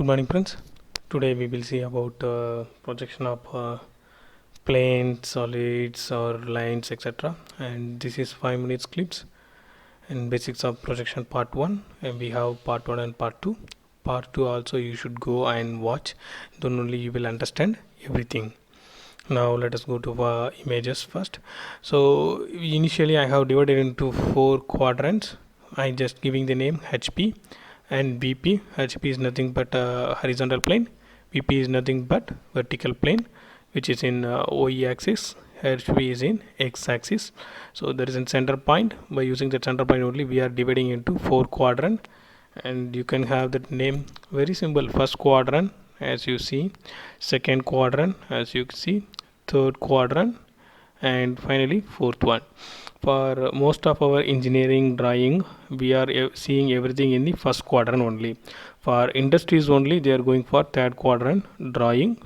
morning friends. Today we will see about projection of planes, solids or lines, etc. And this is 5 minutes clips and basics of projection part 1, and we have part 1 and part 2. Part 2 also you should go and watch, then only you will understand everything. Now let us go to images first. So initially I have divided into 4 quadrants. I just giving the name HP and VP. HP is nothing but horizontal plane, VP is nothing but vertical plane, which is in OE axis, HP is in X axis. So there is a center point. By using the center point only we are dividing into 4 quadrant, and you can have that name very simple. First quadrant as you see, second quadrant as you see, third quadrant, and finally fourth one. For most of our engineering drawing we are seeing everything in the first quadrant only. For industries only they are going for third quadrant drawing.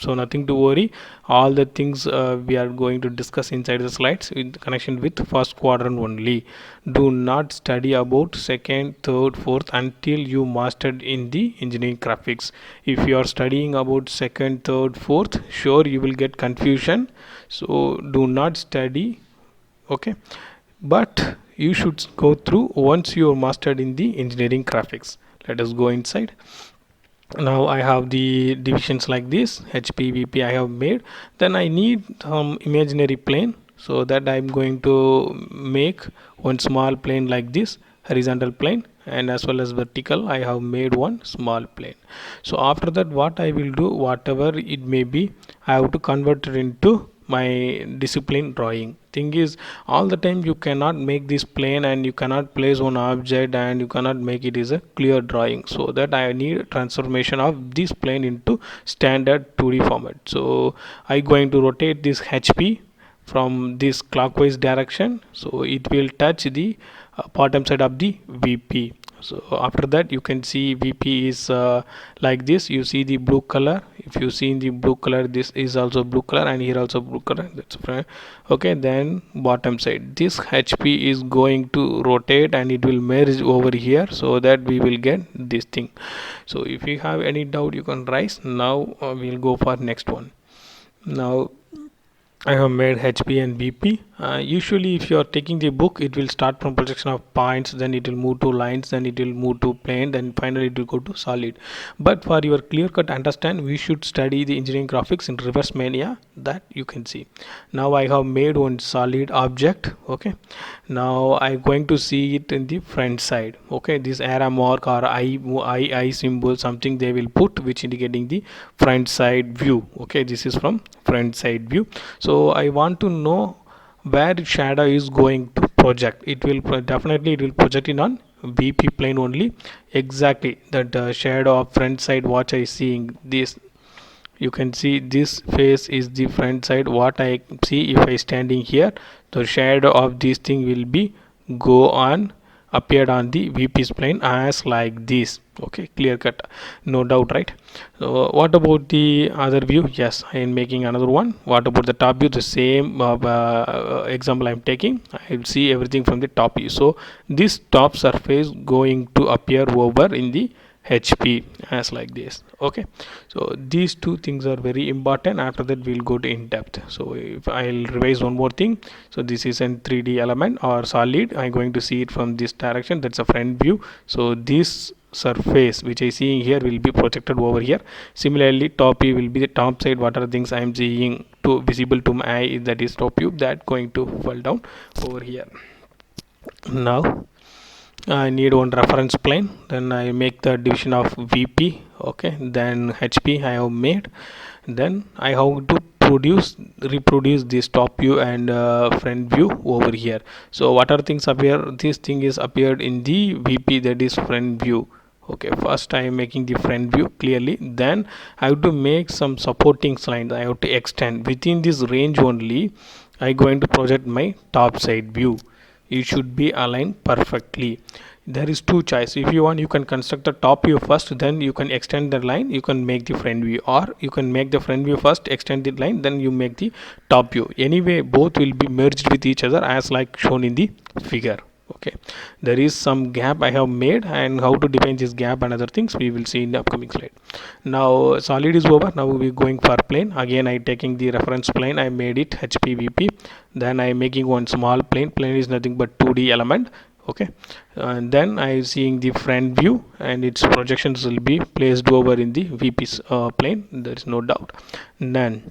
So nothing to worry, all the things we are going to discuss inside the slides in connection with first quadrant only. Do not study about second, third, fourth until you mastered in the engineering graphics. If you are studying about second, third, fourth, sure you will get confusion. So do not study, okay, but you should go through once you are mastered in the engineering graphics. Let us go inside. Now I have the divisions like this, HP, VP I have made. Then I need some imaginary plane, so that I'm going to make one small plane like this, horizontal plane, and as well as vertical I have made one small plane. So after that what I will do, whatever it may be, I have to convert it into my discipline drawing. Thing is, all the time you cannot make this plane and you cannot place one object and you cannot make it is a clear drawing. So that I need transformation of this plane into standard 2D format. So I going to rotate this HP from this clockwise direction, so it will touch the bottom side of the VP. So after that you can see VP is like this. You see the blue color. If you see in the blue color, this is also blue color, and here also blue color. That's fine. Okay, then bottom side, this HP is going to rotate and it will merge over here, so that we will get this thing. So if you have any doubt you can raise. Now we'll go for next one. Now I have made HP and VP. Usually if you are taking the book, it will start from projection of points, then it will move to lines, then it will move to plane, then finally it will go to solid. But for your clear cut understand, we should study the engineering graphics in reverse mania, that you can see. Now I have made one solid object. Okay, now I'm going to see it in the front side. Okay, this arrow mark or I symbol, something they will put which indicating the front side view. Okay, this is from front side view. So I want to know where shadow is going to project. It will definitely it will project in on VP plane only. Exactly that shadow of front side what I seeing this. You can see this face is the front side. What I see, if I standing here, the shadow of this thing will be go on appeared on the VP's plane as like this. Okay, clear cut, no doubt, right? So what about the other view? Yes, I am making another one. What about the top view? The same example I am taking. I will see everything from the top view. So this top surface going to appear over in the HP as like this. Okay, so these two things are very important. After that we'll go to in depth. So if I'll revise one more thing, so this is a 3D element or solid. I'm going to see it from this direction, that's a front view. So this surface which I seeing here will be projected over here. Similarly top view will be the top side. What are the things I am seeing to visible to my eye, that is top view, that going to fall down over here. Now I need one reference plane, then I make the division of VP. Okay, then HP I have made, then I have to reproduce this top view and front view over here. So what are things appear? This thing is appeared in the VP, that is front view. Okay, first I am making the front view clearly, then I have to make some supporting lines. I have to extend within this range only. I going to project my top side view. It should be aligned perfectly. There is two choice. If you want, you can construct the top view first, then you can extend the line, you can make the front view, or you can make the front view first, extend the line, then you make the top view. Anyway, both will be merged with each other as like shown in the figure. Okay, there is some gap I have made, and how to define this gap and other things we will see in the upcoming slide. Now solid is over. Now we going for plane. Again I taking the reference plane, I made it HPVP. Then I making one small plane. Plane is nothing but 2D element. Okay, and then I seeing the front view, and its projections will be placed over in the VP's plane, there is no doubt. Then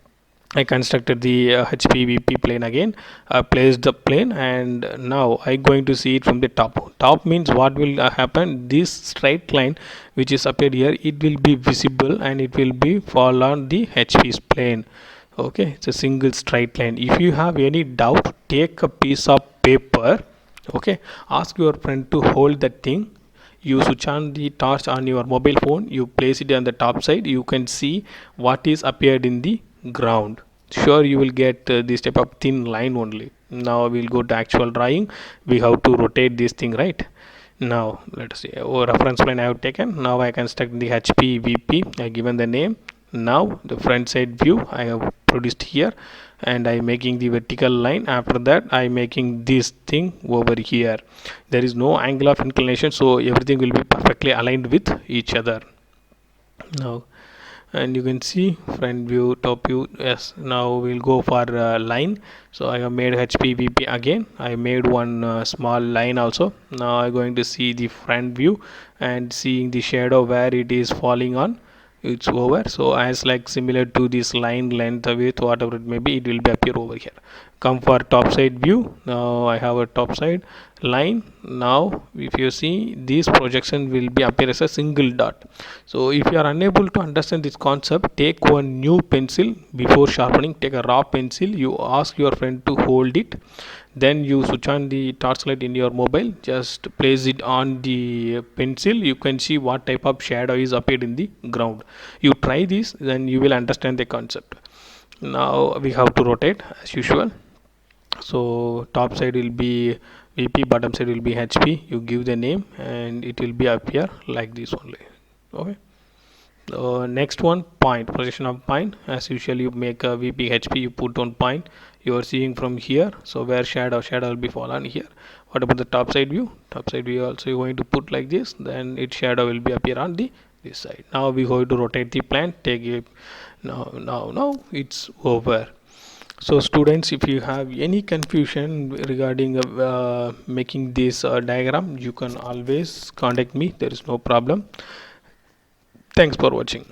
I constructed the HPVP plane again. I placed the plane, and now I going to see it from the top. Top means what will happen? This straight line which is appeared here, it will be visible and it will be fall on the HP's plane. Okay, it's a single straight line. If you have any doubt, take a piece of paper. Okay, ask your friend to hold that thing. You switch on the torch on your mobile phone, you place it on the top side, you can see what is appeared in the ground. Sure, you will get this type of thin line only. Now we'll go to actual drawing. We have to rotate this thing, right? Now let us see. Oh, reference plane I have taken. Now I construct the HPVP. I given the name. Now the front side view I have produced here, and I making the vertical line. After that I making this thing over here. There is no angle of inclination, so everything will be perfectly aligned with each other. Now, and you can see front view, top view. Yes, now we'll go for line. So I have made HPVP again. I made one small line also. Now I'm going to see the front view and seeing the shadow where it is falling on, it's over. So as like similar to this line length width whatever it may be, it will be appear over here. Come for top side view. Now I have a top side line. Now if you see, this projection will be appear as a single dot. So if you are unable to understand this concept, take one new pencil. Before sharpening, take a raw pencil, you ask your friend to hold it, then you switch on the torchlight in your mobile, just place it on the pencil, you can see what type of shadow is appeared in the ground. You try this, then you will understand the concept. Now we have to rotate as usual. So top side will be VP, bottom side will be HP. You give the name and it will be appear like this only. Okay, next one, point, position of point. As usual, you make a VP HP, you put on point. You are seeing from here, so where shadow will be fall on here. What about the top side view? Top side view also you going to put like this, then its shadow will be appear on the this side. Now we going to rotate the plant, take it. Now it's over. So students, if you have any confusion regarding making this diagram, you can always contact me, there is no problem. Thanks for watching.